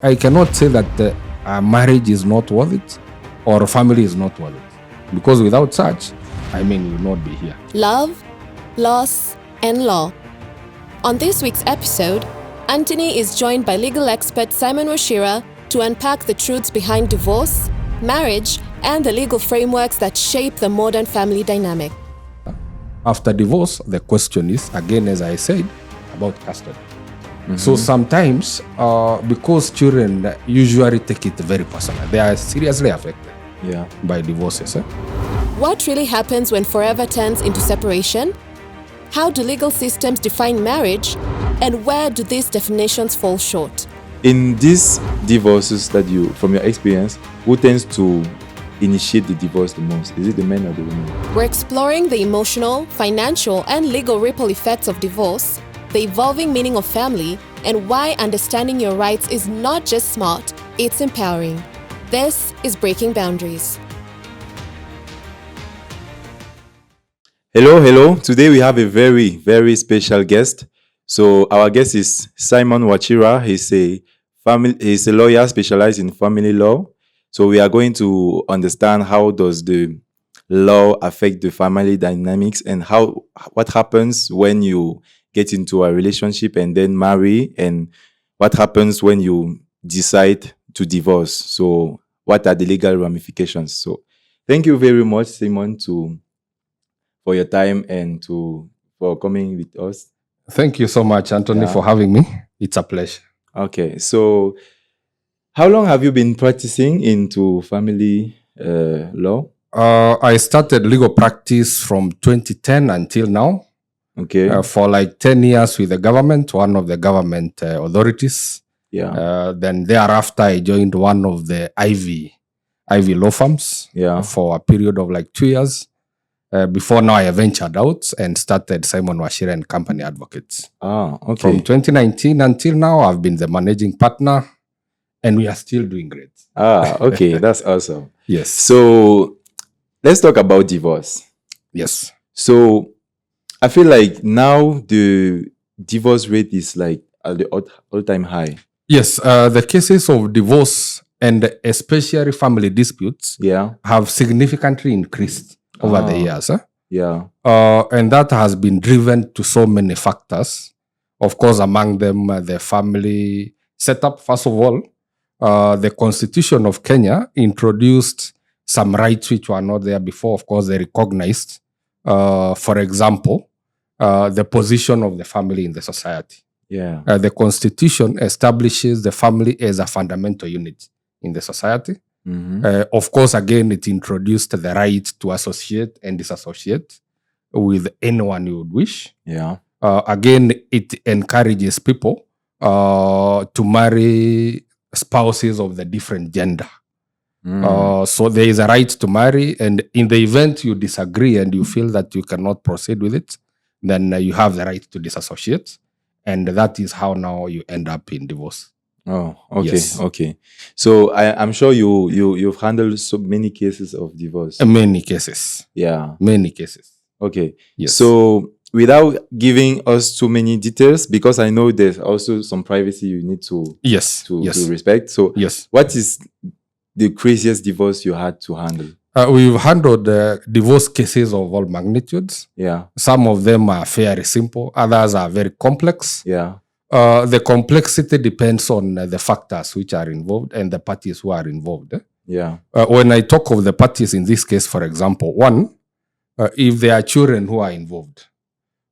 I cannot say that marriage is not worth it or family is not worth it. Because without such, we will not be here. Love, loss, and law. On this week's episode, Anthony is joined by legal expert Simon Wachira to unpack the truths behind divorce, marriage, and the legal frameworks that shape the modern family dynamic. After divorce, the question is, again, as I said, about custody. So sometimes, because children usually take it very personal, they are seriously affected by divorces. What really happens when forever turns into separation? How do legal systems define marriage? And where do these definitions fall short? In these divorces that from your experience, who tends to initiate the divorce the most? Is it the men or the women? We're exploring the emotional, financial, and legal ripple effects of divorce, the evolving meaning of family, and why understanding your rights is not just smart, it's empowering. This is Breaking Boundaries. Hello. Today we have a very, very special guest. So our guest is Simon Wachira. He's a lawyer specialized in family law. So we are going to understand how does the law affect the family dynamics and what happens when you get into a relationship and then marry, and what happens when you decide to divorce. So what are the legal ramifications? So thank you very much, Simon, for your time and for coming with us. Thank you so much, Anthony, for having me. It's a pleasure. Okay, so how long have you been practicing into family law? I started legal practice from 2010 until now. Okay. For like 10 years with the government, one of the government authorities. Yeah. Then thereafter, I joined one of the Ivy law firms for a period of like 2 years. Before now, I ventured out and started Simon Wachira and Company Advocates. Okay. From 2019 until now, I've been the managing partner, and we are still doing great. Okay. That's awesome. Yes. So let's talk about divorce. Yes. So I feel like now the divorce rate is like at the all-time high. Yes. The cases of divorce and especially family disputes have significantly increased over the years. Yeah. And that has been driven to so many factors. Of course, among them, the family setup. First of all, the Constitution of Kenya introduced some rights which were not there before. Of course, they recognized, for example, the position of the family in the society. Yeah. The Constitution establishes the family as a fundamental unit in the society. Of course, again, it introduced the right to associate and disassociate with anyone you would wish. Yeah. Again, it encourages people to marry spouses of the different gender. So there is a right to marry, and in the event you disagree and you feel that you cannot proceed with it, then you have the right to disassociate, and that is how now you end up in divorce. Oh, okay, Yes. okay. So I'm sure you've handled so many cases of divorce. Many cases. Yeah. Many cases. Okay. Yes. So without giving us too many details, because I know there's also some privacy you need to respect. So yes. What is the craziest divorce you had to handle? We've handled divorce cases of all magnitudes. Yeah. Some of them are fairly simple. Others are very complex. Yeah. The complexity depends on the factors which are involved and the parties who are involved. Yeah. When I talk of the parties in this case, for example, one, if there are children who are involved,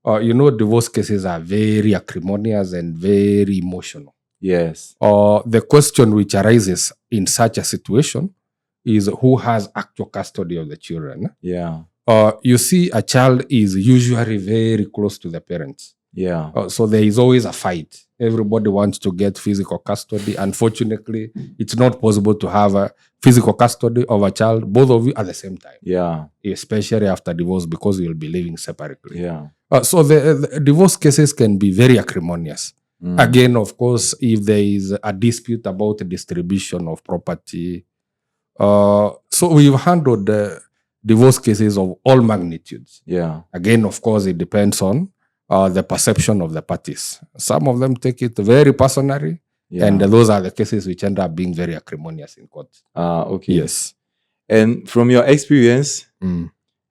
divorce cases are very acrimonious and very emotional. Yes. The question which arises in such a situation is who has actual custody of the children. Yeah. You see, a child is usually very close to the parents. Yeah. So there is always a fight. Everybody wants to get physical custody. Unfortunately, it's not possible to have a physical custody of a child, both of you at the same time. Yeah. Especially after divorce, because you'll be living separately. Yeah. So the divorce cases can be very acrimonious. Again, of course, if there is a dispute about the distribution of property. So we've handled the divorce cases of all magnitudes. Yeah. Again, of course, it depends on the perception of the parties. Some of them take it very personally, And those are the cases which end up being very acrimonious in court. Okay. Yes. And from your experience,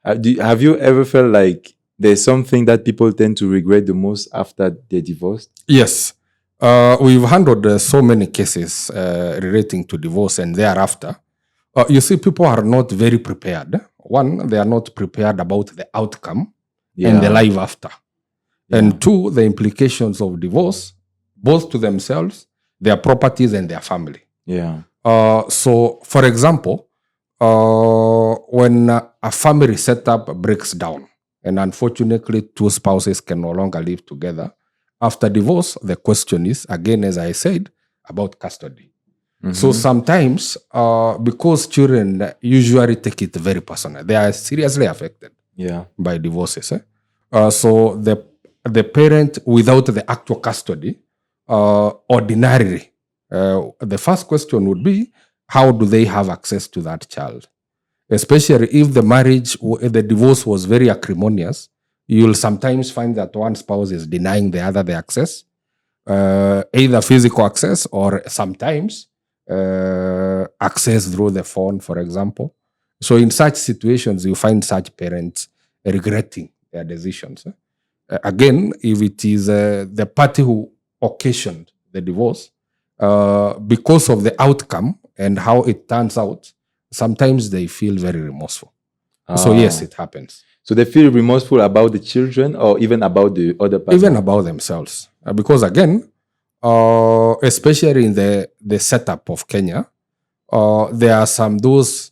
have you ever felt like there's something that people tend to regret the most after they're divorced? Yes. We've handled so many cases relating to divorce and thereafter. You see, people are not very prepared. One, they are not prepared about the outcome and the life after. And two, the implications of divorce, both to themselves, their properties, and their family. So, for example, when a family setup breaks down, and unfortunately two spouses can no longer live together, after divorce, the question is, again, as I said, about custody. So sometimes, because children usually take it very personal, they are seriously affected by divorces. So the parent without the actual custody, ordinarily, the first question would be, how do they have access to that child? Especially if the marriage, the divorce was very acrimonious, you'll sometimes find that one spouse is denying the other the access, either physical access or sometimes access through the phone, for example. So in such situations, you find such parents regretting their decisions. Again, if it is the party who occasioned the divorce, because of the outcome and how it turns out, sometimes they feel very remorseful. So yes, it happens. So they feel remorseful about the children or even about the other person? Even about themselves. Because again, especially in the setup of Kenya, there are some those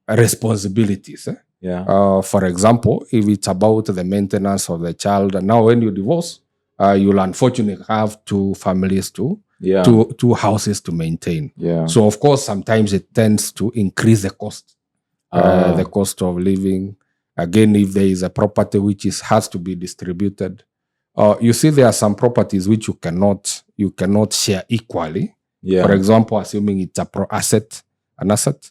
responsibilities. For example, if it's about the maintenance of the child, now when you divorce, you'll unfortunately have two families two houses to maintain. So of course, sometimes it tends to increase the cost, the cost of living. Again, if there is a property which has to be distributed, you see, there are some properties which you cannot share equally. For example, assuming it's an asset,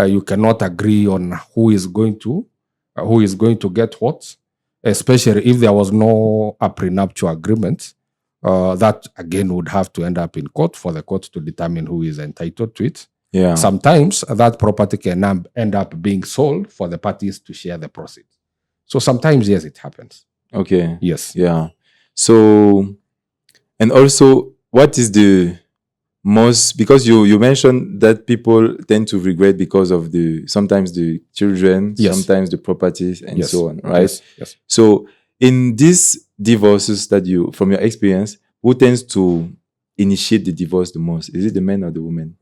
you cannot agree on who is going to get what, especially if there was no prenuptial agreement. That again would have to end up in court for the court to determine who is entitled to it. Sometimes that property can end up being sold for the parties to share the proceeds. So sometimes, yes, it happens. Okay. Yes. So, and also, what is the most, because you mentioned that people tend to regret because of sometimes the children, sometimes the properties, and so on, right? Yes. So in these divorces that from your experience, who tends to initiate the divorce the most? Is it the man or the woman?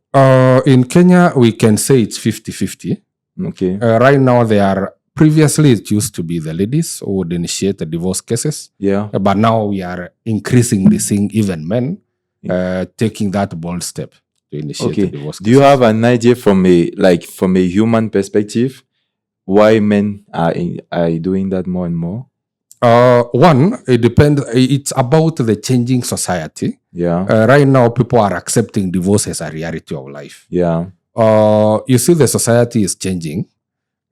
In Kenya, we can say it's 50-50. Okay. Right now, previously it used to be the ladies who would initiate the divorce cases. But now we are increasingly seeing even men taking that bold step to initiate the divorce cases. Do you have an idea from a human perspective why men are doing that more and more? One, it depends. It's about the changing society. Right now, people are accepting divorce as a reality of life. You see, the society is changing.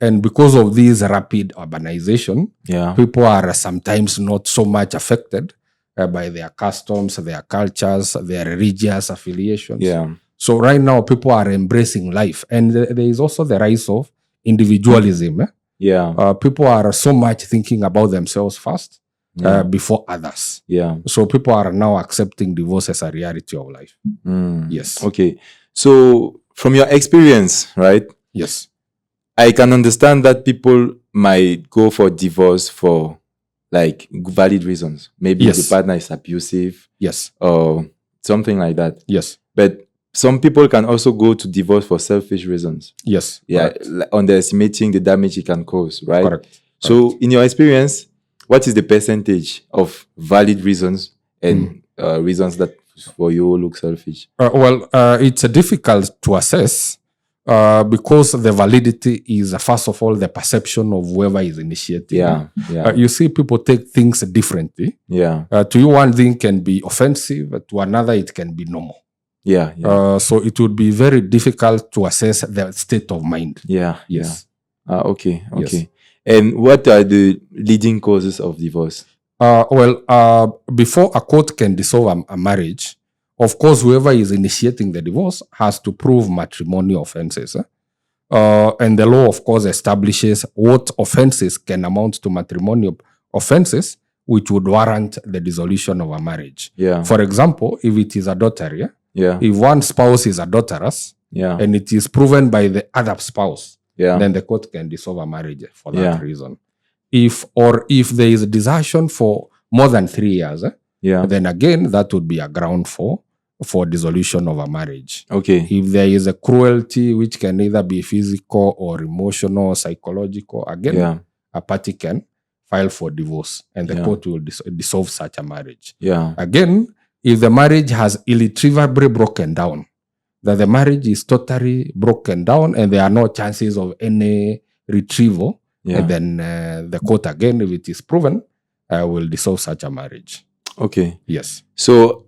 And because of this rapid urbanization, people are sometimes not so much affected by their customs, their cultures, their religious affiliations. So right now, people are embracing life. And there is also the rise of individualism. People are so much thinking about themselves first before others. So people are now accepting divorce as a reality of life. Yes. Okay. So from your experience, right? Yes. I can understand that people might go for divorce for like valid reasons. Maybe the partner is abusive. Or something like that. But some people can also go to divorce for selfish reasons. Underestimating the damage it can cause, right? Correct. So in your experience, what is the percentage of valid reasons and reasons that for you look selfish? It's difficult to assess. Because the validity is, first of all, the perception of whoever is initiating. You see, people take things differently. To you, one thing can be offensive. To another, it can be normal. So it would be very difficult to assess the state of mind. Okay. And what are the leading causes of divorce? Before a court can dissolve a marriage, of course, whoever is initiating the divorce has to prove matrimonial offenses. And the law, of course, establishes what offenses can amount to matrimonial offenses, which would warrant the dissolution of a marriage. Yeah. For example, if it is adultery, Yeah. if one spouse is adulterous, Yeah. and it is proven by the other spouse, Yeah. then the court can dissolve a marriage for that Yeah. reason. If there is a desertion for more than 3 years, Yeah. then again that would be a ground for dissolution of a marriage. Okay. If there is a cruelty which can either be physical or emotional or psychological, again, Yeah. a party can file for divorce and the Yeah. court will dissolve such a marriage. Yeah. Again, if the marriage has irretrievably broken down, that the marriage is totally broken down and there are no chances of any retrieval, Yeah. and then the court again, if it is proven, will dissolve such a marriage. Okay. Yes. So,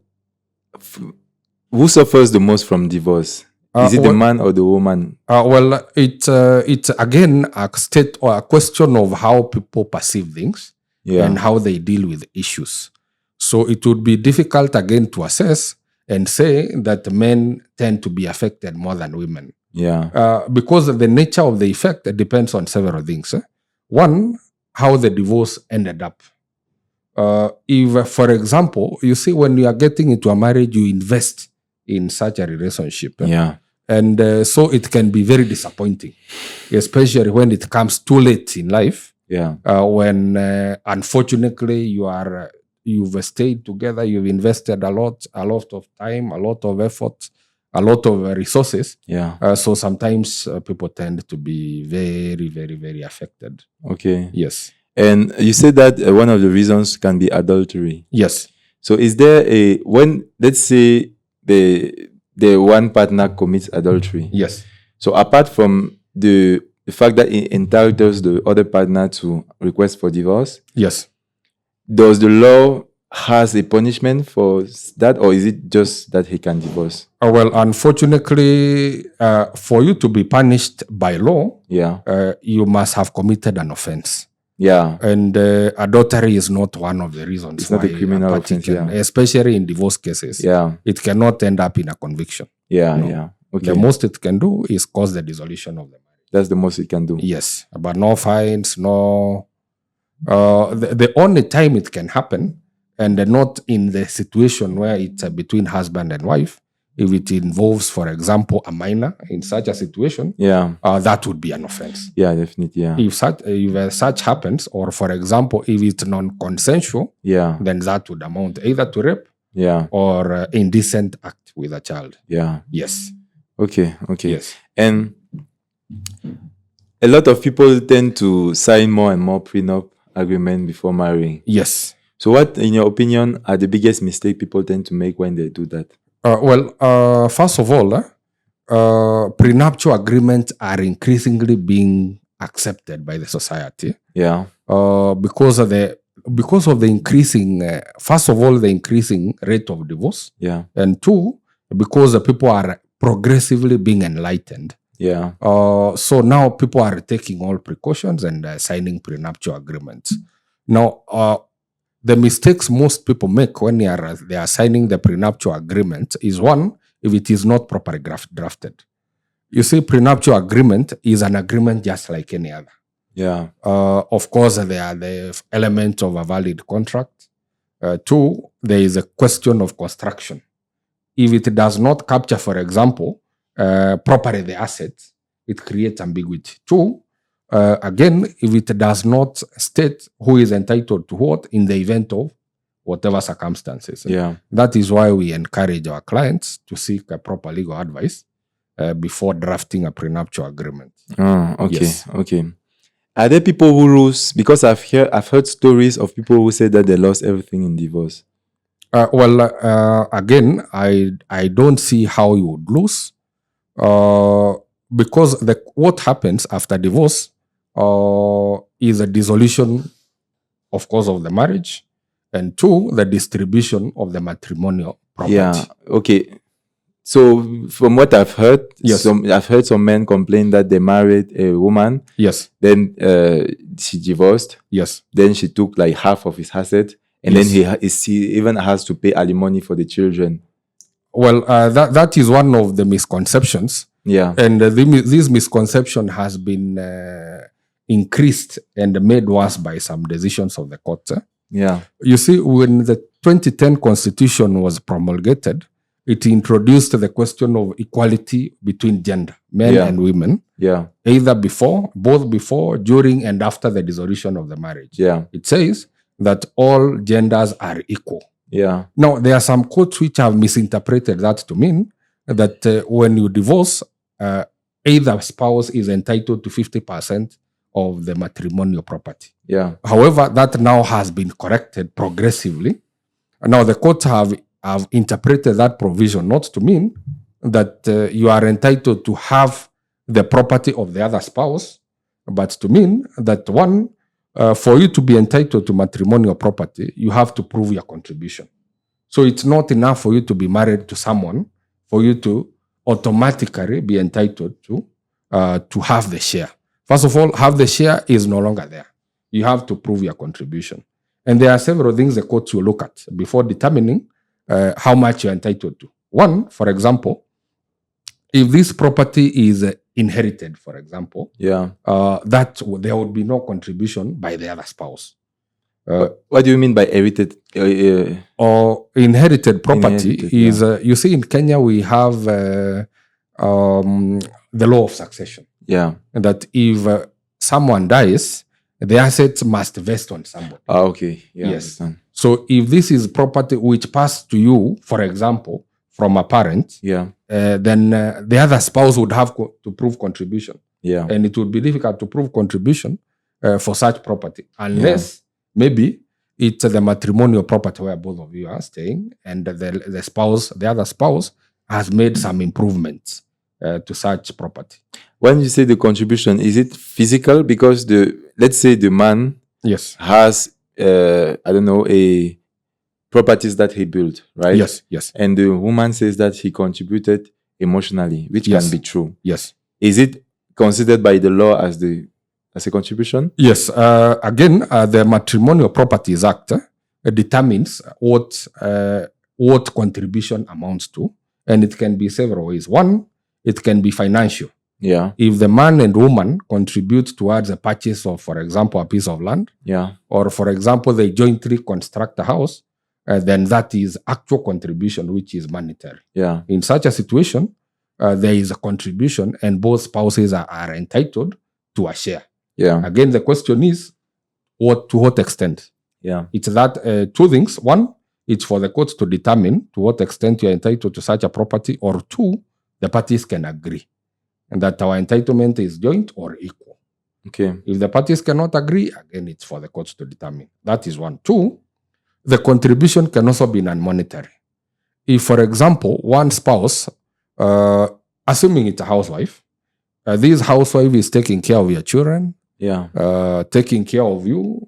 who suffers the most from divorce? Is it the man or the woman? It's again a state or a question of how people perceive things Yeah. and how they deal with issues. So it would be difficult again to assess and say that men tend to be affected more than women. Yeah. Because the nature of the effect depends on several things. One, how the divorce ended up. If, for example, you see, when you are getting into a marriage, you invest in such a relationship. Yeah. And so it can be very disappointing, especially when it comes too late in life. Yeah. When unfortunately you've stayed together, you've invested a lot of time, a lot of effort, a lot of resources. Yeah. So sometimes people tend to be very, very, very affected. Okay. Yes. And you said that one of the reasons can be adultery. Yes. So is there when, let's say, the one partner commits adultery? Yes. So apart from the fact that it entitles the other partner to request for divorce, Yes. does the law has a punishment for that, or is it just that he can divorce? Unfortunately, for you to be punished by law, Yeah. you must have committed an offense. Yeah. And adultery is not one of the reasons. It's not a criminal party offense, yeah. Especially in divorce cases. Yeah. It cannot end up in a conviction. Yeah. No. Yeah. Okay. The most it can do is cause the dissolution of the marriage. That's the most it can do. Yes, but no fines, no. The only time it can happen, and not in the situation where it's between husband and wife, if it involves, for example, a minor in such a situation, Yeah. that would be an offense. Yeah, definitely. Yeah. If such happens, or for example, if it's non-consensual, Yeah. then that would amount either to rape Yeah. or indecent act with a child. Yeah. Yes. Okay. Okay. Yes. And a lot of people tend to sign more and more prenup agreement before marrying. Yes. So what, in your opinion, are the biggest mistake people tend to make when they do that? First of all, prenuptial agreements are increasingly being accepted by the society. Yeah. Because of the increasing, first of all, the increasing rate of divorce, Yeah. and two, because the people are progressively being enlightened. Yeah. So now people are taking all precautions and signing prenuptial agreements. Now, the mistakes most people make when they are signing the prenuptial agreement is, one, if it is not properly drafted. You see, prenuptial agreement is an agreement just like any other. Yeah. Of course, there are the element of a valid contract. Two, there is a question of construction. If it does not capture, for example, properly the assets, it creates ambiguity. Two, again, if it does not state who is entitled to what in the event of whatever circumstances. Yeah. That is why we encourage our clients to seek a proper legal advice before drafting a prenuptial agreement. Oh, okay. Yes. Okay. Are there people who lose? Because I've heard stories of people who say that they lost everything in divorce. Again, I don't see how you would lose, because what happens after divorce is a dissolution, of course, of the marriage, and two, the distribution of the matrimonial property. Yeah. Okay. So from what I've heard, Yes. I've heard some men complain that they married a woman, Yes. then she divorced, Yes. then she took like half of his asset, and then he even has to pay alimony for the children. Well, that is one of the misconceptions. Yeah. And this misconception has been increased and made worse by some decisions of the court. Yeah. You see, when the 2010 Constitution was promulgated, it introduced the question of equality between gender, men and women, either both before, during, and after the dissolution of the marriage. Yeah. It says that all genders are equal. Yeah. Now, there are some courts which have misinterpreted that to mean that when you divorce, either spouse is entitled to 50% of the matrimonial property. Yeah. However, that now has been corrected progressively. Now, the courts have interpreted that provision not to mean that you are entitled to have the property of the other spouse, but to mean that one, for you to be entitled to matrimonial property, you have to prove your contribution. So it's not enough for you to be married to someone for you to automatically be entitled to have the share. First of all, have the share is no longer there. You have to prove your contribution. And there are several things the courts will look at before determining how much you're entitled to. One, for example, if this property is inherited, for example, that there would be no contribution by the other spouse. What do you mean by inherited? Or inherited property is, you see, in Kenya, we have the law of succession. Yeah. And that if someone dies, the assets must vest on somebody. Okay. Yeah, yes. So if this is property which passed to you, for example, from a parent, then the other spouse would have to prove contribution. Yeah. And it would be difficult to prove contribution for such property, unless maybe it's the matrimonial property where both of you are staying, and the other spouse has made some improvements to such property. When you say the contribution, is it physical? Because let's say the man has a properties that he built, right? Yes. And the woman says that he contributed emotionally, which can be true. Yes. Is it considered by the law as a contribution? Yes. Again, the Matrimonial Properties Act determines what contribution amounts to, and it can be several ways. One, it can be financial. Yeah. If the man and woman contribute towards the purchase of, for example, a piece of land, or for example, they jointly construct a house, then that is actual contribution, which is monetary. Yeah. In such a situation, there is a contribution, and both spouses are entitled to a share. Yeah. Again, the question is, to what extent? Yeah. It's that two things. One, it's for the court to determine to what extent you are entitled to such a property, or two, the parties can agree, and that our entitlement is joint or equal. Okay. If the parties cannot agree, again, it's for the courts to determine. That is one. Two, the contribution can also be non-monetary. If, for example, one spouse, assuming it's a housewife, this housewife is taking care of your children, taking care of you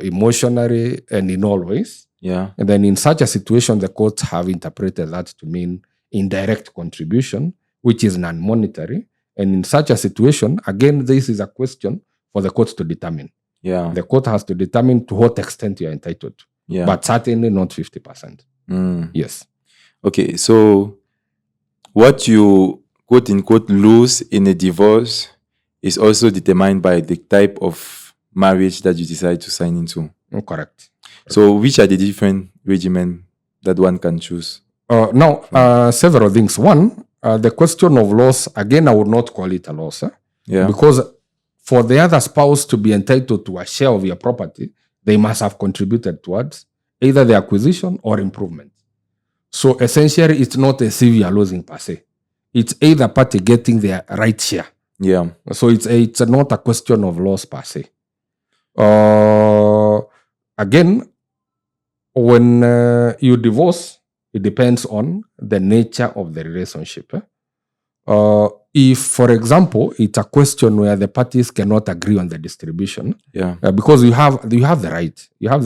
emotionally and in all ways. Yeah. And then in such a situation, the courts have interpreted that to mean indirect contribution, which is non-monetary. And in such a situation, again, this is a question for the court to determine. Yeah. The court has to determine to what extent you are entitled to. Yeah. But certainly not 50%. Yes. Okay, so what you quote unquote lose in a divorce is also determined by the type of marriage that you decide to sign into. Correct. So which are the different regimen that one can choose? Now, several things. One, the question of loss, again, I would not call it a loss. Because for the other spouse to be entitled to a share of your property, they must have contributed towards either the acquisition or improvement. So essentially, it's not as if you are losing per se. It's either party getting their right share. Yeah. So it's not a question of loss per se. Again, when you divorce, it depends on the nature of the relationship. If, for example, it's a question where the parties cannot agree on the distribution, because you have the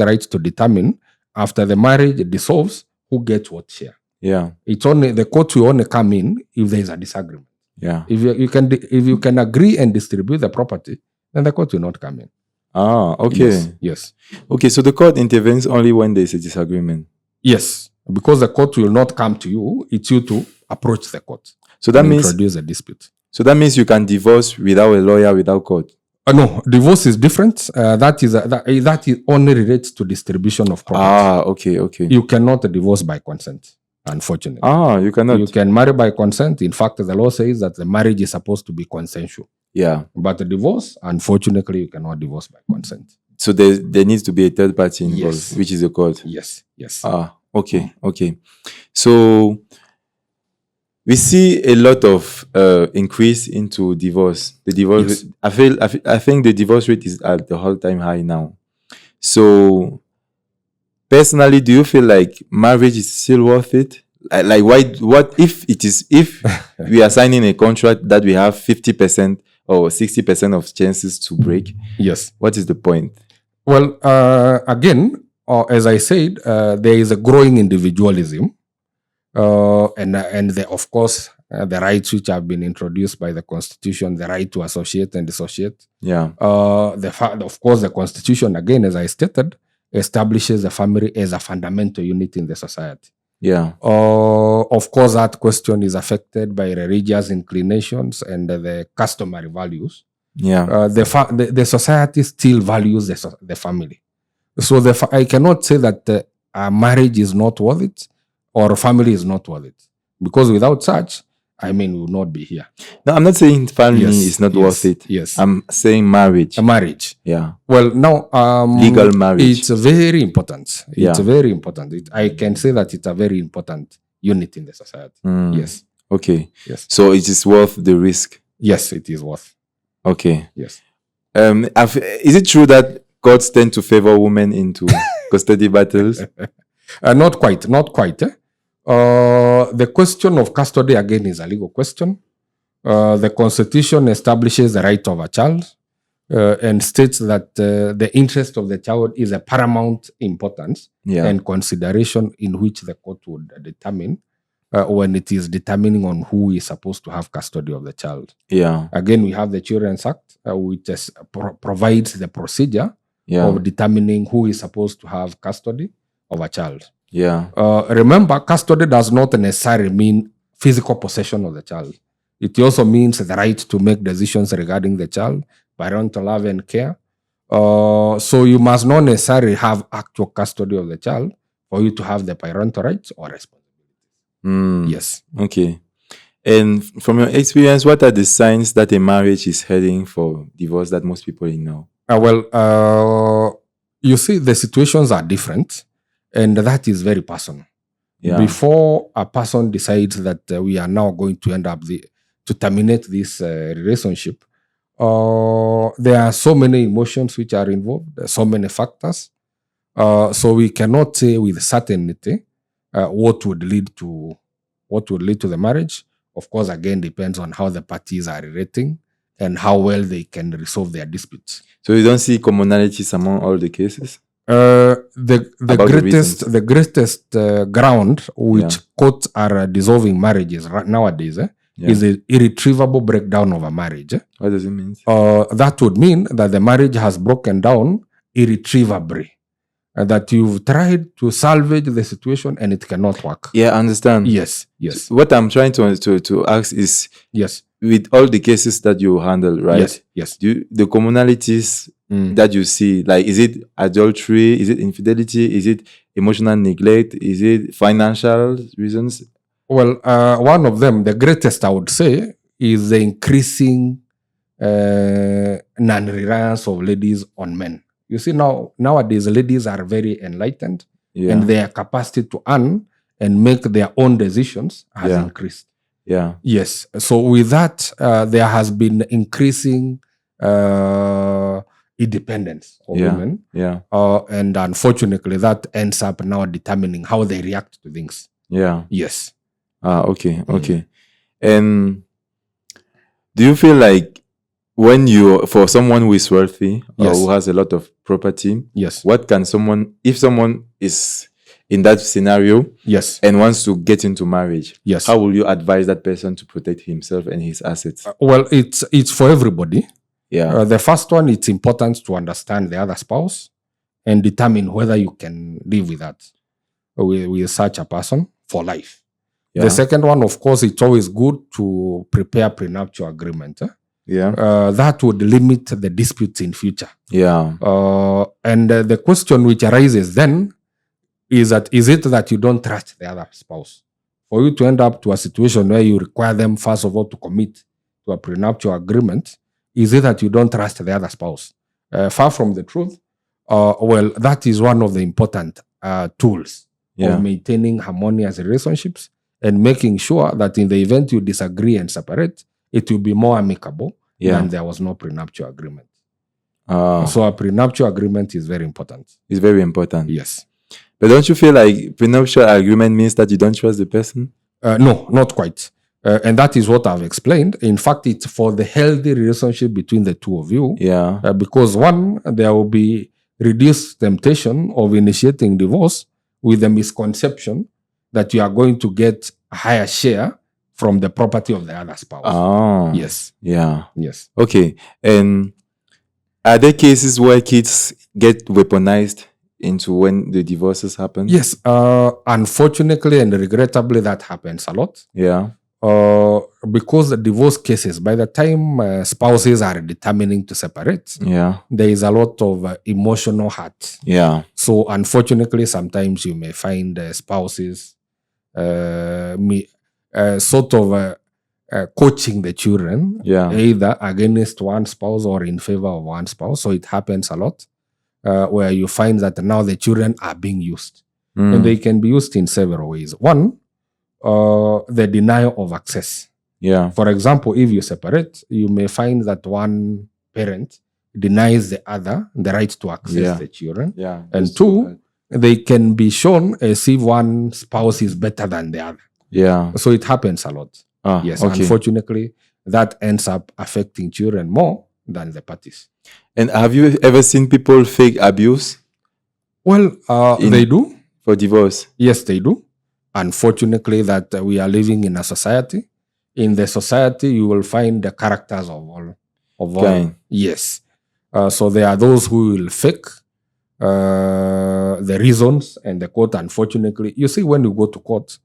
right to determine after the marriage dissolves who gets what share. Yeah. It's only the court will only come in if there is a disagreement. Yeah. If you can agree and distribute the property, then the court will not come in. Ah, okay. Yes. Okay, so the court intervenes only when there is a disagreement. Yes. Because the court will not come to you, it's you to approach the court. So that means introduce a dispute. So that means you can divorce without a lawyer, without court. No, divorce is different. That is only relates to distribution of property. Ah, okay. You cannot divorce by consent, unfortunately. Ah, you cannot. You can marry by consent. In fact, the law says that the marriage is supposed to be consensual. Yeah. But the divorce, unfortunately, you cannot divorce by consent. So there needs to be a third party involved, which is the court. Yes. Ah, okay. So we see a lot of increase into divorce. The divorce, I think the divorce rate is at the all-time high now. So, personally, do you feel like marriage is still worth it? Like, why? What if we are signing a contract that we have 50% or 60% of chances to break? Yes. What is the point? Well, again, as I said, there is a growing individualism. Of course, the rights which have been introduced by the Constitution, the right to associate and dissociate. Yeah. Of course, the Constitution, again, as I stated, establishes the family as a fundamental unit in the society. Yeah. Of course, that question is affected by religious inclinations and the customary values. Yeah. The society still values the family. So I cannot say that a marriage is not worth it, or a family is not worth it. Because without such, we would not be here. No, I'm not saying family is not worth it. Yes. I'm saying marriage. A marriage. Yeah. Well, now... legal marriage. It's very important. It's Yeah. very important. I can say that it's a very important unit in the society. Yes. Okay. Yes. So it is worth the risk. Yes, it is worth. Okay. Yes. Is it true that courts tend to favor women into custody battles? Not quite. The question of custody, again, is a legal question. The Constitution establishes the right of a child and states that the interest of the child is a paramount importance and consideration in which the court would determine when it is determining on who is supposed to have custody of the child. Yeah. Again, we have the Children's Act, which provides the procedure of determining who is supposed to have custody of a child. Yeah. Remember, custody does not necessarily mean physical possession of the child. It also means the right to make decisions regarding the child, parental love and care. So you must not necessarily have actual custody of the child for you to have the parental rights or responsibilities. Yes. Okay. And from your experience, what are the signs that a marriage is heading for divorce that most people know? You see, the situations are different, and that is very personal. Yeah. Before a person decides that we are now going to end up to terminate this relationship, there are so many emotions which are involved, so many factors. So we cannot say with certainty what would lead to the marriage. Of course, again, depends on how the parties are relating and how well they can resolve their disputes. So you don't see commonalities among all the cases? The greatest ground which courts are dissolving marriages nowadays is the irretrievable breakdown of a marriage. What does it mean? That would mean that the marriage has broken down irretrievably. That you've tried to salvage the situation and it cannot work. Yeah, I understand. Yes. So what I'm trying to ask is, with all the cases that you handle, right? Yes. The commonalities that you see, like, is it adultery? Is it infidelity? Is it emotional neglect? Is it financial reasons? Well, one of them, the greatest I would say, is the increasing non-reliance of ladies on men. You see, nowadays, ladies are very enlightened and their capacity to earn and make their own decisions has increased. Yeah. Yes. So with that, there has been increasing independence of women. Yeah. And unfortunately, that ends up now determining how they react to things. Yeah. Yes. Okay. And do you feel like for someone who is wealthy or who has a lot of property, yes, what can if someone is in that scenario Yes. and wants to get into marriage, Yes. how will you advise that person to protect himself and his assets? Well, it's for everybody. Yeah. The first one, it's important to understand the other spouse and determine whether you can live with such a person for life. Yeah. The second one, of course, it's always good to prepare prenuptial agreement. Yeah. That would limit the disputes in future. Yeah. And the question which arises then is it that you don't trust the other spouse? For you to end up to a situation where you require them, first of all, to commit to a prenuptial agreement, is it that you don't trust the other spouse? Far from the truth. Well, that is one of the important tools Yeah. of maintaining harmonious relationships and making sure that in the event you disagree and separate, it will be more amicable than there was no prenuptial agreement. So a prenuptial agreement is very important. It's very important. Yes. But don't you feel like prenuptial agreement means that you don't trust the person? No, not quite. And that is what I've explained. In fact, it's for the healthy relationship between the two of you. Yeah. Because one, there will be reduced temptation of initiating divorce with the misconception that you are going to get a higher share from the property of the other spouse. Oh. Yes. Yeah. Yes. Okay. And are there cases where kids get weaponized into when the divorces happen? Yes. Unfortunately and regrettably, that happens a lot. Yeah. Because the divorce cases, by the time spouses are determining to separate, there is a lot of emotional hurt. Yeah. So unfortunately, sometimes you may find spouses coaching the children, either against one spouse or in favor of one spouse. So it happens a lot where you find that now the children are being used. And they can be used in several ways. One, the denial of access. Yeah. For example, if you separate, you may find that one parent denies the other the right to access the children. Yeah. And two, they can be shown as if one spouse is better than the other. Yeah. So it happens a lot. Yes. Okay. Unfortunately, that ends up affecting children more than the parties. And have you ever seen people fake abuse? Well, they do. For divorce? Yes, they do. Unfortunately, that we are living in a society. In the society, you will find the characters of all. Yes. So there are those who will fake the reasons and the court. Unfortunately, you see, when you go to court,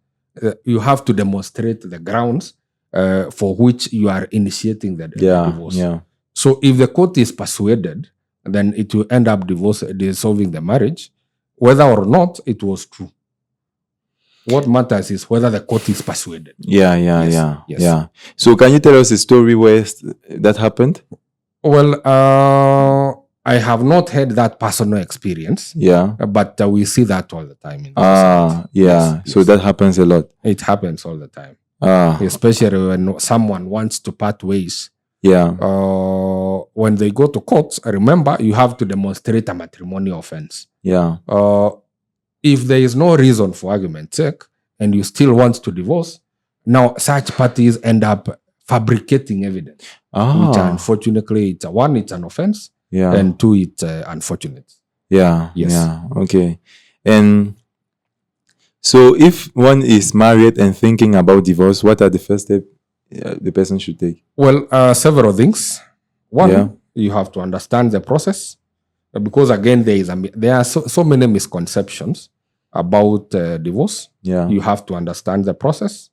you have to demonstrate the grounds for which you are initiating the divorce. Yeah. So if the court is persuaded, then it will end up dissolving the marriage, whether or not it was true. What matters is whether the court is persuaded. Yeah. So can you tell us a story where that happened? Well, I have not had that personal experience. Yeah. But we see that all the time. So that happens a lot. It happens all the time. Especially when someone wants to part ways. Yeah. When they go to court, remember, you have to demonstrate a matrimonial offense. Yeah. If there is no reason for argument's sake and you still want to divorce, now such parties end up fabricating evidence, which unfortunately, it's an offense, and two, it's unfortunate. Yeah. Yes. Yeah. Okay. And so if one is married and thinking about divorce, what are the first steps the person should take? Well, several things. One, you have to understand the process. Because again, there are so many misconceptions about divorce. Yeah. You have to understand the process.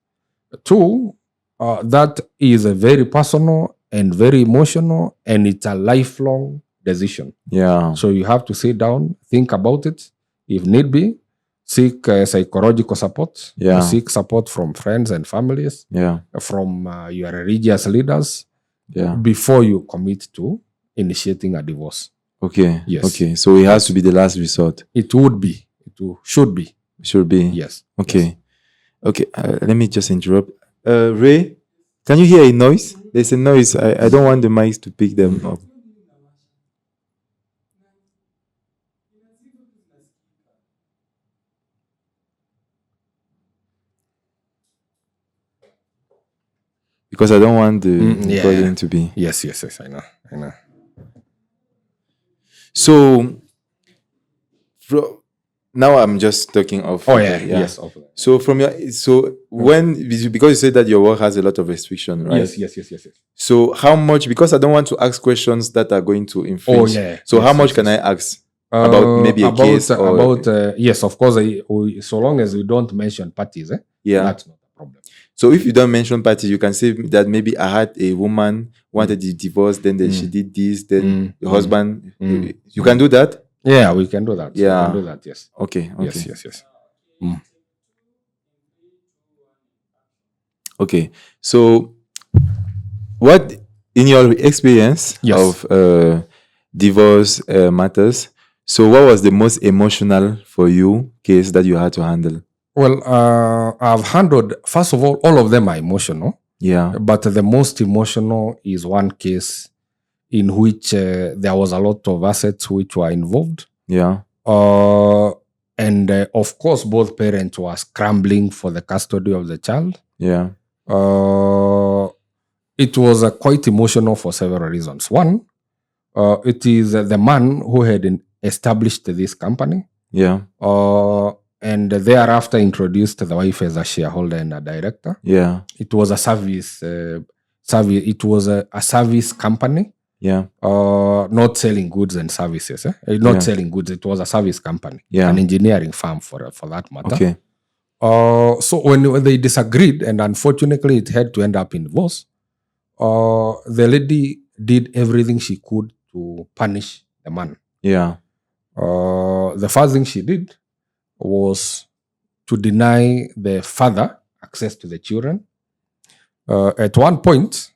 Two, that is a very personal and very emotional, and it's a lifelong decision. Yeah. So you have to sit down, think about it. If need be, seek psychological support. Yeah. Seek support from friends and families. Yeah. From your religious leaders. Yeah. Before you commit to initiating a divorce. Okay. Yes. Okay. So it has to be the last resort. It would be. Should be. Should be. Yes. Okay. Yes. Okay. Let me just interrupt. Ray, can you hear a noise? There's a noise. I don't want the mics to pick them up. Because I don't want the recording to be. Yes. I know. So, now I'm just talking of. Oh yeah, yes. Of So from your when because you said that your work has a lot of restriction, right? yes. So how much? Because I don't want to ask questions that are going to infringe. Oh yeah. So yes, how much yes, can yes. I ask about maybe a case or yes, of course. So long as we don't mention parties, yeah. that's not a problem. So if you don't mention parties, you can say that maybe I had a woman wanted the divorce, then she did this, then the husband. You can do that. Yeah, we can do that. Yeah. We can do that. Yes. Okay. Yes. Okay. So, what in your experience Yes. of divorce matters? So, what was the most emotional for you case that you had to handle? Well, I've handled, first of all of them are emotional. Yeah. But the most emotional is one case in which there was a lot of assets which were involved. Yeah. And of course, both parents were scrambling for the custody of the child. Yeah. It was quite emotional for several reasons. One, it is the man who had established this company. Yeah. And thereafter introduced the wife as a shareholder and a director. Yeah. It was a service. It was a service company. Yeah. Not selling goods and services. Not selling goods. It was a service company. Yeah. An engineering firm for that matter. Okay. So when they disagreed, and unfortunately it had to end up in divorce, the lady did everything she could to punish the man. Yeah. The first thing she did was to deny the father access to the children. At one point,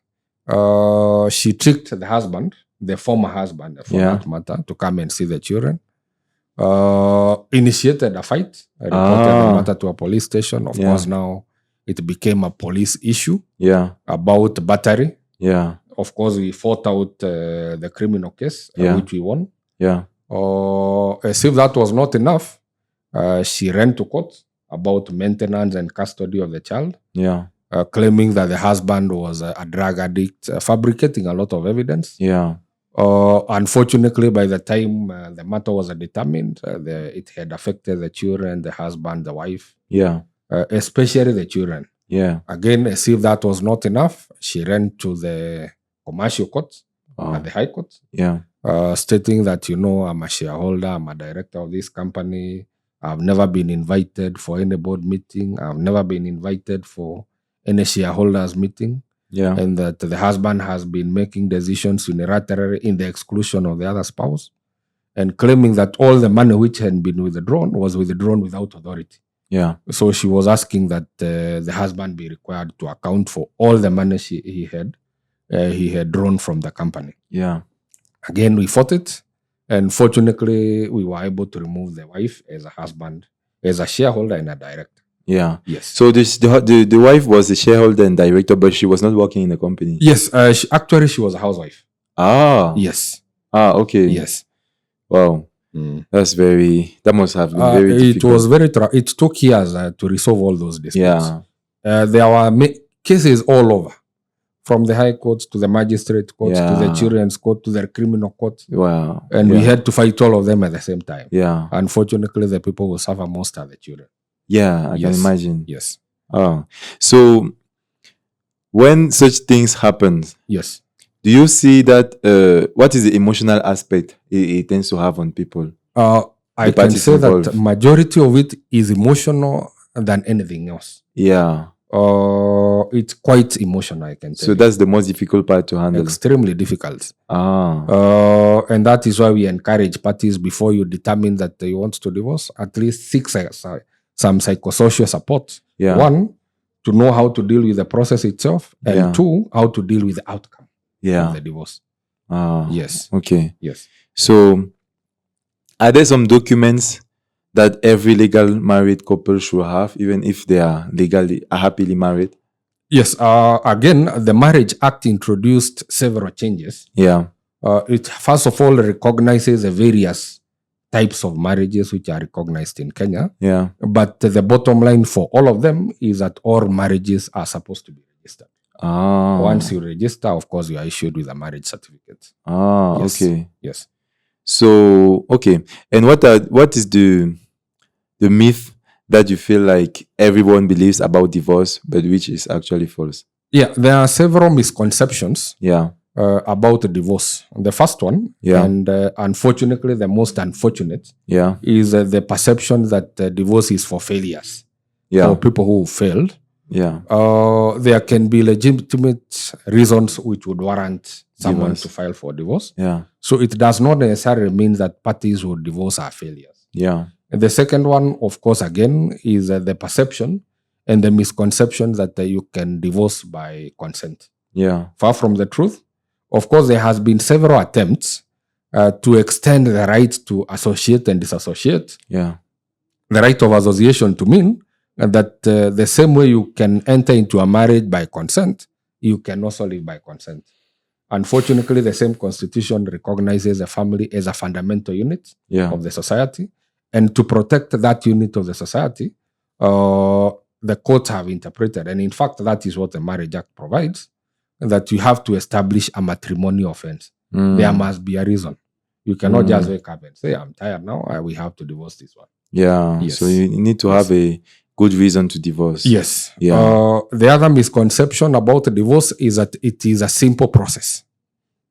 she tricked the husband, the former husband for that matter, to come and see the children. Initiated a fight, reported the matter to a police station. Of course, now it became a police issue about battery. Yeah. Of course, we fought out the criminal case, which we won. Yeah. As if that was not enough, she ran to court about maintenance and custody of the child. Yeah. Claiming that the husband was a drug addict, fabricating a lot of evidence. Yeah. Unfortunately, by the time the matter was determined, it had affected the children, the husband, the wife. Yeah. Especially the children. Yeah. Again, as if that was not enough, she ran to the commercial court at the High Court. Yeah. Stating that, I'm a shareholder, I'm a director of this company. I've never been invited for any board meeting. I've never been invited for any shareholders meeting. Yeah. And that the husband has been making decisions unilaterally in the exclusion of the other spouse, and claiming that all the money which had been withdrawn was withdrawn without authority. Yeah. So she was asking that the husband be required to account for all the money he had drawn from the company. Yeah. Again, we fought it, and fortunately, we were able to remove the wife as a husband, as a shareholder and a director. Yeah. Yes. So the wife was a shareholder and director, but she was not working in the company. Yes. She was a housewife. Ah. Yes. Ah. Okay. Yes. Wow. That must have been very difficult. It was it took years to resolve all those disputes. Yeah. There were cases all over, from the High Court to the Magistrate Court to the Children's Court to the Criminal Court. Wow. And we had to fight all of them at the same time. Yeah. Unfortunately, the people who suffer most are the children. Yeah, I can imagine. Yes. Oh. So when such things happen, yes, do you see that what is the emotional aspect it tends to have on people? I can say that majority of it is emotional than anything else. Yeah. It's quite emotional, I can tell So that's the most difficult part to handle. Extremely difficult. And that is why we encourage parties, before you determine that you want to divorce, at least seek some psychosocial support. Yeah. One, to know how to deal with the process itself, and two, how to deal with the outcome of the divorce. Yes. Okay. Yes. So are there some documents that every legal married couple should have, even if they are happily married? Yes. Again, the Marriage Act introduced several changes. Yeah. It first of all recognizes the various types of marriages which are recognized in Kenya. Yeah. But the bottom line for all of them is that all marriages are supposed to be registered. Once you register, of course, you are issued with a marriage certificate. Yes. Okay. Yes. So, okay. And what is the the myth that you feel like everyone believes about divorce, but which is actually false? Yeah, there are several misconceptions Yeah. about divorce. The first one, Yeah. and unfortunately the most unfortunate, Yeah. is the perception that divorce is for failures, Yeah. for people who failed. Yeah. There can be legitimate reasons which would warrant someone Divorce. to file for divorce. Yeah. So it does not necessarily mean that parties who divorce are failures. Yeah. And the second one, of course, again, is the perception and the misconception that you can divorce by consent. Yeah. Far from the truth. Of course, there has been several attempts to extend the right to associate and disassociate, Yeah. the right of association to mean that the same way you can enter into a marriage by consent, you can also live by consent. Unfortunately, the same constitution recognizes a family as a fundamental unit Yeah. of the society. And to protect that unit of the society, the courts have interpreted, and in fact, that is what the Marriage Act provides, that you have to establish a matrimonial offense. There must be a reason. You cannot just wake up and say, I'm tired now, we have to divorce this one. Yeah. Yes. So you need to have a good reason to divorce. Yes. Yeah. The other misconception about divorce is that it is a simple process.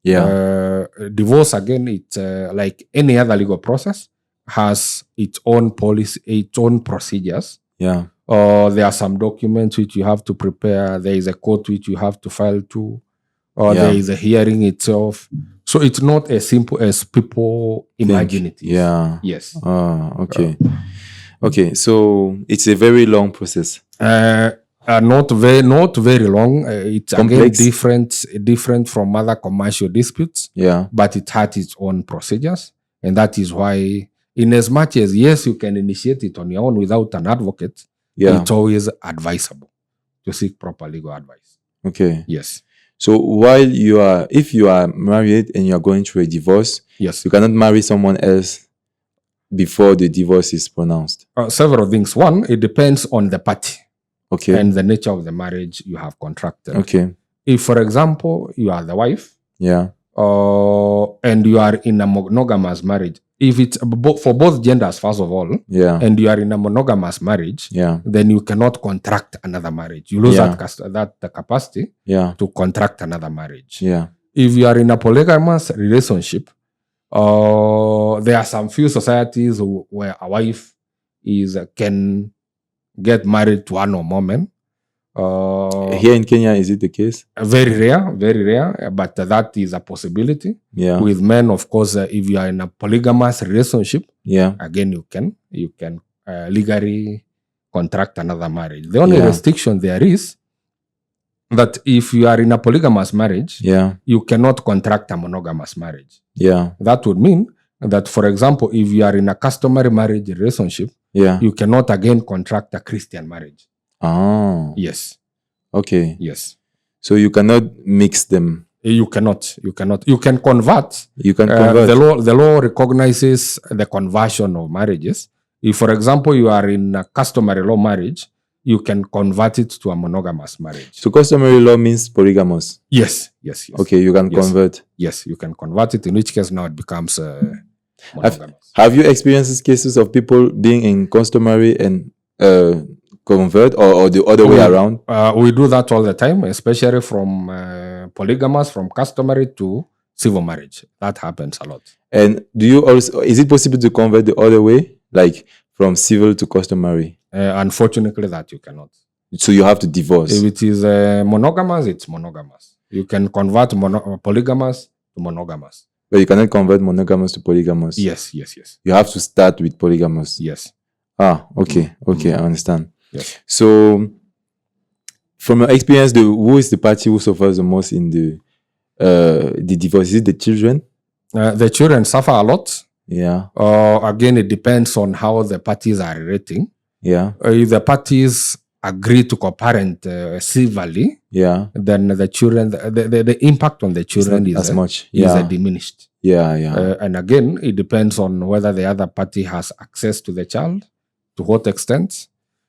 Yeah. Divorce, again, it's like any other legal process, has its own policy, its own procedures. Yeah. There are some documents which you have to prepare. There is a court which you have to file to. There is a hearing itself. So it's not as simple as people imagine it is. Yeah. Yes. Okay. Okay. So it's a very long process. Not very long. It's Complex. again different from other commercial disputes. Yeah. But it had its own procedures, and that is why, in as much as yes, you can initiate it on your own without an advocate, Yeah. it's always advisable to seek proper legal advice. Okay. Yes. So if you are married and you are going through a divorce, Yes. you cannot marry someone else before the divorce is pronounced. Several things. One, it depends on the party. Okay. And the nature of the marriage you have contracted. Okay. If, for example, you are the wife, Yeah. and you are in a monogamous marriage, if it's for both genders, first of all, Yeah. and you are in a monogamous marriage, Yeah. then you cannot contract another marriage. You lose Yeah. that capacity Yeah. to contract another marriage. Yeah. If you are in a polygamous relationship, there are some few societies where a wife can get married to one or more men. Here in Kenya, is it the case? Very rare, but that is a possibility. Yeah. With men, of course, if you are in a polygamous relationship, Yeah. again, you can legally contract another marriage. The only Yeah. restriction there is that if you are in a polygamous marriage, Yeah. you cannot contract a monogamous marriage. Yeah. That would mean that, for example, if you are in a customary marriage relationship, Yeah. you cannot again contract a Christian marriage. Oh. Yes. Okay. Yes. So you cannot mix them. You cannot. You can convert. You can convert. The law recognizes the conversion of marriages. If, for example, you are in a customary law marriage, you can convert it to a monogamous marriage. So customary law means polygamous. Yes. Okay, you can convert. Yes, you can convert it, in which case now it becomes monogamous. Have you experienced cases of people being in customary and convert, or the other way around? We do that all the time, especially from polygamous, from customary to civil marriage. That happens a lot. And is it possible to convert the other way, like from civil to customary? Unfortunately, that you cannot. So you have to divorce. If it is monogamous, it's monogamous. You can convert polygamous to monogamous. But you cannot convert monogamous to polygamous. Yes. You have to start with polygamous. Yes. Okay, I understand. Yes. So, from your experience, who is the party who suffers the most in the divorce? Is it the children? The children suffer a lot. Yeah. Again, it depends on how the parties are relating. Yeah. If the parties agree to co-parent civilly, Yeah. then the children, the impact on the children is as much. is Yeah. diminished. Yeah. And again, it depends on whether the other party has access to the child, to what extent.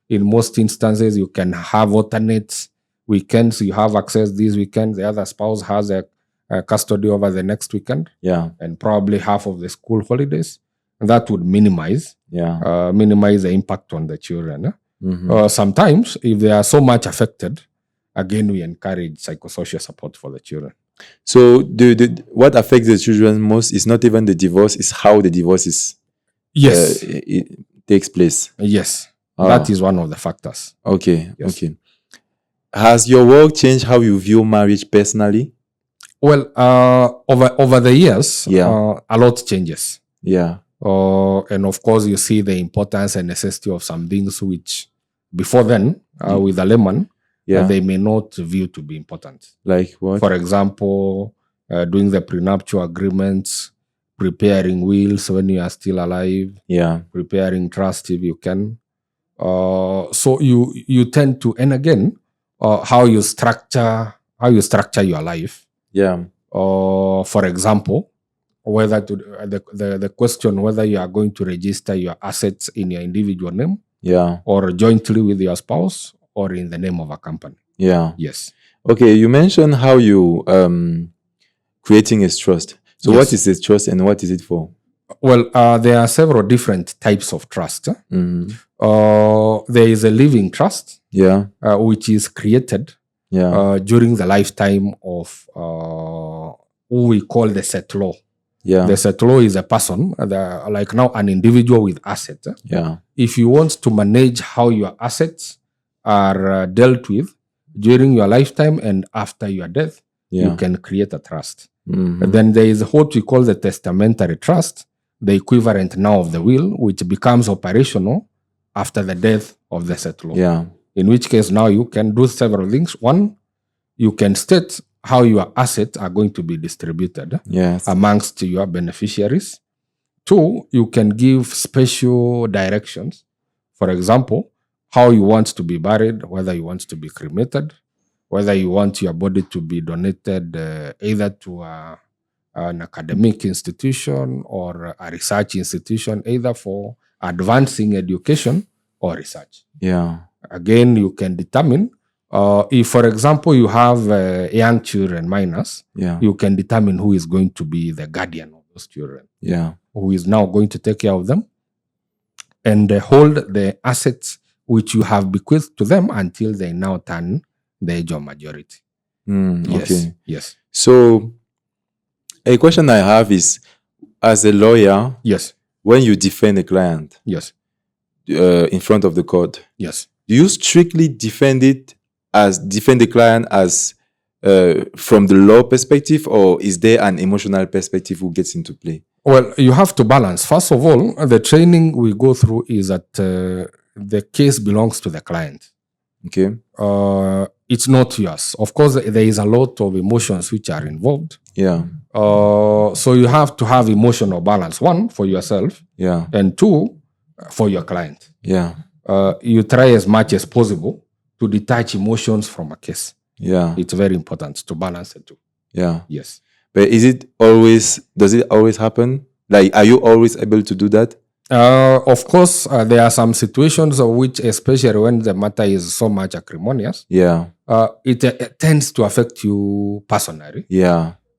In most instances, you can have alternate weekends. You have access this weekend. The other spouse has a custody over the next weekend, Yeah. and probably half of the school holidays. that would minimize the impact on the children. Sometimes, if they are so much affected, again, we encourage psychosocial support for the children. So, what affects the children most is not even the divorce; it's how the divorce is. Yes, it takes place. Yes, that is one of the factors. Okay, Yes. okay. Has your work changed how you view marriage personally? Well, over the years, a lot changes. Yeah. And of course, you see the importance and necessity of some things which before then, with a layman, they may not view to be important. Like what? For example, doing the prenuptial agreements, preparing wills when you are still alive, preparing trust if you can. So you tend to, and again, how you structure your life. Yeah. For example, whether to the question whether you are going to register your assets in your individual name, or jointly with your spouse, or in the name of a company. Yeah. Yes. Okay, you mentioned how you creating a trust. So what is a trust and what is it for? Well, there are several different types of trust. There is a living trust, which is created during the lifetime of who we call the settlor. The settlor is a person, like now an individual with assets. If you want to manage how your assets are dealt with during your lifetime and after your death, you can create a trust. And then there is what we call the testamentary trust, the equivalent now of the will, which becomes operational after the death of the settlor. In which case now you can do several things. One, you can state how your assets are going to be distributed amongst your beneficiaries. Two, you can give special directions. For example, how you want to be buried, whether you want to be cremated, whether you want your body to be donated either to an academic institution or a research institution, either for advancing education or research. Again, you can determine if, for example, you have young children, minors, you can determine who is going to be the guardian of those children, who is now going to take care of them and hold the assets which you have bequeathed to them until they now turn the age of majority. Okay. Yes. So, a question I have is, as a lawyer, when you defend a client, in front of the court, do you strictly defend the client as from the law perspective, or is there an emotional perspective who gets into play? Well, you have to balance. First of all, the training we go through is that the case belongs to the client. Okay. It's not yours. Of course, there is a lot of emotions which are involved. So you have to have emotional balance. One, for yourself. And two, for your client. You try as much as possible to detach emotions from a case. It's very important to balance the two. Yes. But does it always happen? Like, are you always able to do that? Of course, there are some situations of which, especially when the matter is so much acrimonious, it tends to affect you personally.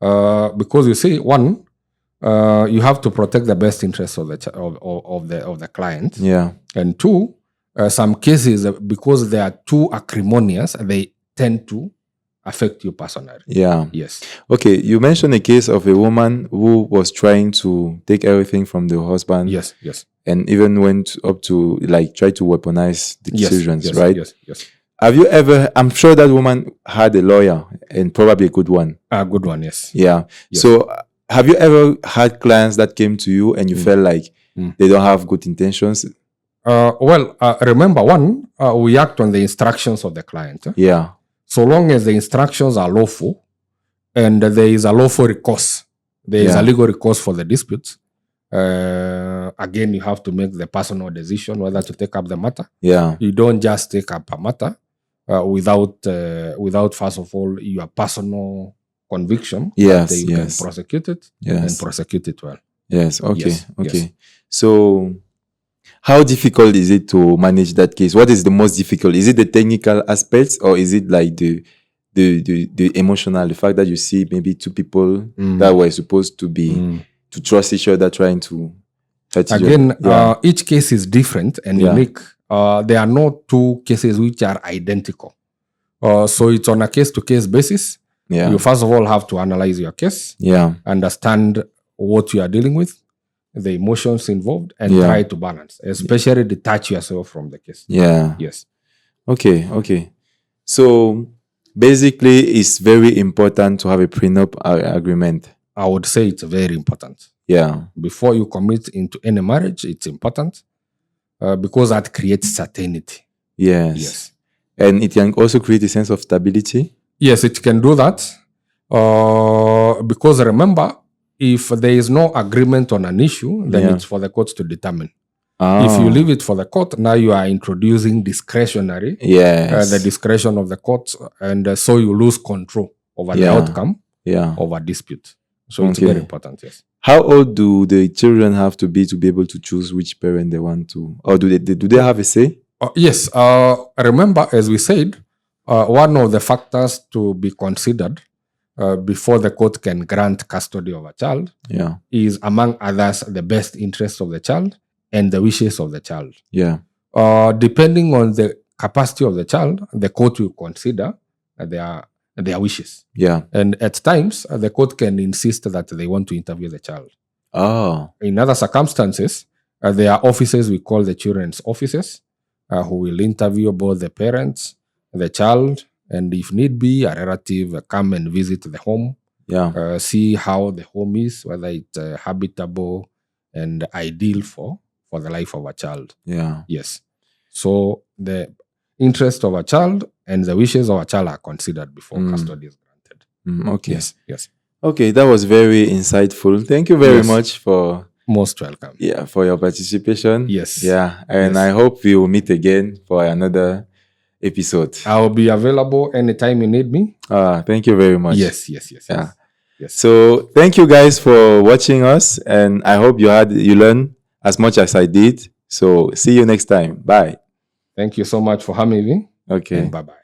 Because you see, one, you have to protect the best interests of the client. And two, some cases, because they are too acrimonious, they tend to affect you personally. Yes. Okay, you mentioned a case of a woman who was trying to take everything from the husband. Yes. And even went up to try to weaponize the children, right? Yes. Have you ever? I'm sure that woman had a lawyer, and probably a good one. A good one, yes. So, have you ever had clients that came to you and you felt like they don't have good intentions? Remember, one, we act on the instructions of the client. So long as the instructions are lawful and there is a lawful recourse, there is a legal recourse for the disputes. Again, you have to make the personal decision whether to take up the matter. You don't just take up a matter without first of all your personal conviction that you can prosecute it and prosecute it well. Okay. So, how difficult is it to manage that case? What is the most difficult? Is it the technical aspects, or is it like the emotional, the fact that you see maybe two people that were supposed to be to trust each other trying to Again, each case is different and unique. There are no two cases which are identical. So it's on a case-to-case basis. You first of all have to analyze your case, understand what you are dealing with, the emotions involved, and try to balance, especially detach yourself from the case. Yes. Okay. So basically, it's very important to have a prenup agreement. I would say it's very important. Before you commit into any marriage, it's important because that creates certainty. Yes. And it can also create a sense of stability. Yes, it can do that. Because remember, if there is no agreement on an issue, then it's for the courts to determine. If you leave it for the court, now you are introducing discretionary, the discretion of the courts, and so you lose control over the outcome of a dispute. So it's very important, yes. How old do the children have to be able to choose which parent they want to, or do they have a say? Yes. Remember, as we said, one of the factors to be considered before the court can grant custody of a child is, among others, the best interest of the child and the wishes of the child. Depending on the capacity of the child, the court will consider their wishes. And at times, the court can insist that they want to interview the child. In other circumstances, there are offices we call the children's offices who will interview both the parents, the child, and if need be, a relative come and visit the home, see how the home is, whether it's habitable and ideal for the life of a child. Yes. So the interest of a child and the wishes of a child are considered before custody is granted. Okay. Yes. Okay, that was very insightful. Thank you very much for... Most welcome. For your participation. Yes. And I hope we will meet again for another episode. I'll be available anytime you need me. Thank you very much. Yes. So thank you guys for watching us, and I hope you learned as much as I did. So see you next time. Bye. Thank you so much for having me. Okay. Bye-bye.